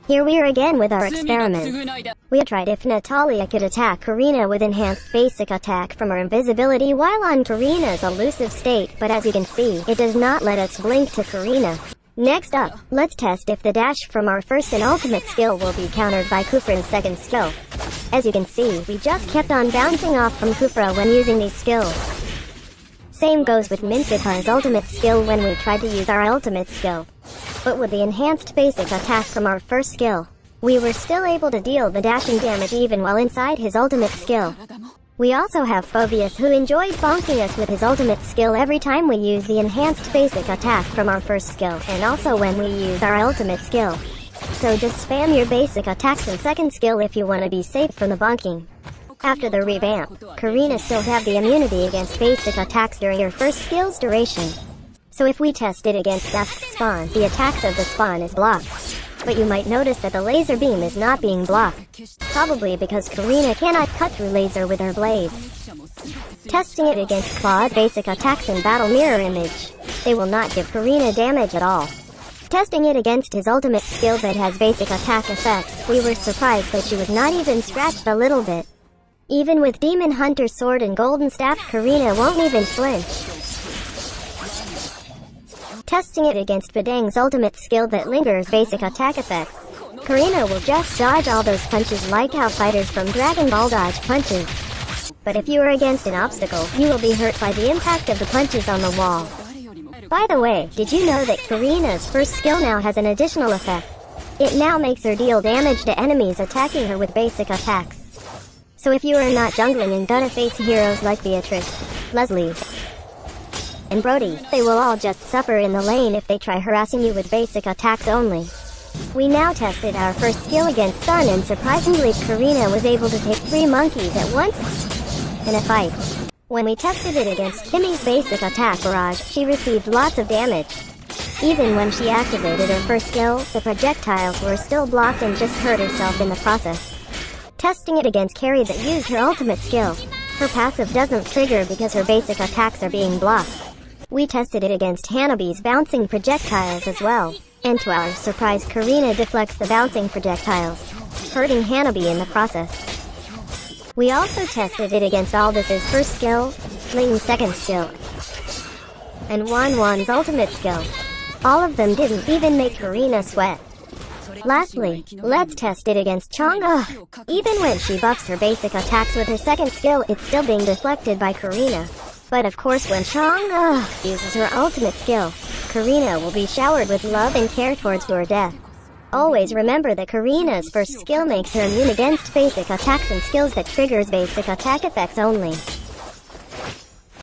Here we are again with our experiment. We tried if Natalia could attack Karina with enhanced basic attack from her invisibility while on Karina's elusive state, but as you can see, it does not let us blink to Karina. Next up, let's test if the dash from our first and ultimate skill will be countered by Kufra's second skill. As you can see, we just kept on bouncing off from Kufra when using these skills. Same goes with Mintsika's ultimate skill when we tried to use our ultimate skill. But with the enhanced basic attack from our first skill, we were still able to deal the dashing damage even while inside his ultimate skill. We also have Phobius, who enjoys bonking us with his ultimate skill every time we use the enhanced basic attack from our first skill, and also when we use our ultimate skill. So just spam your basic attacks and second skill if you want to be safe from the bonking. After the revamp, Karina still have the immunity against basic attacks during her first skill's duration. So if we test it against Dusk's spawn, the attacks of the spawn is blocked. But you might notice that the laser beam is not being blocked. Probably because Karina cannot cut through laser with her blades. Testing it against Claw's basic attacks and battle mirror image, they will not give Karina damage at all. Testing it against his ultimate skill that has basic attack effects, we were surprised that she was not even scratched a little bit. Even with Demon Hunter Sword and Golden Staff, Karina won't even flinch. Testing it against Badang's ultimate skill that lingers basic attack effects, Karina will just dodge all those punches like how fighters from Dragon Ball dodge punches. But if you are against an obstacle, you will be hurt by the impact of the punches on the wall. By the way, did you know that Karina's first skill now has an additional effect? It now makes her deal damage to enemies attacking her with basic attacks. So if you are not jungling and gonna face heroes like Beatrice, Leslie, and Brody, they will all just suffer in the lane if they try harassing you with basic attacks only. We now tested our first skill against Sun, and surprisingly Karina was able to take 3 monkeys at once in a fight. When we tested it against Kimmy's basic attack barrage, she received lots of damage. Even when she activated her first skill, the projectiles were still blocked and just hurt herself in the process. Testing it against Carrie that used her ultimate skill, her passive doesn't trigger because her basic attacks are being blocked. We tested it against Hanabi's bouncing projectiles as well, and to our surprise Karina deflects the bouncing projectiles, hurting Hanabi in the process. We also tested it against Aldous' first skill, Ling's second skill, and Wan's ultimate skill. All of them didn't even make Karina sweat. Lastly, let's test it against Chang'e. Even when she buffs her basic attacks with her second skill, it's still being deflected by Karina. But of course when Chang'e uses her ultimate skill, Karina will be showered with love and care towards her death. Always remember that Karina's first skill makes her immune against basic attacks and skills that triggers basic attack effects only.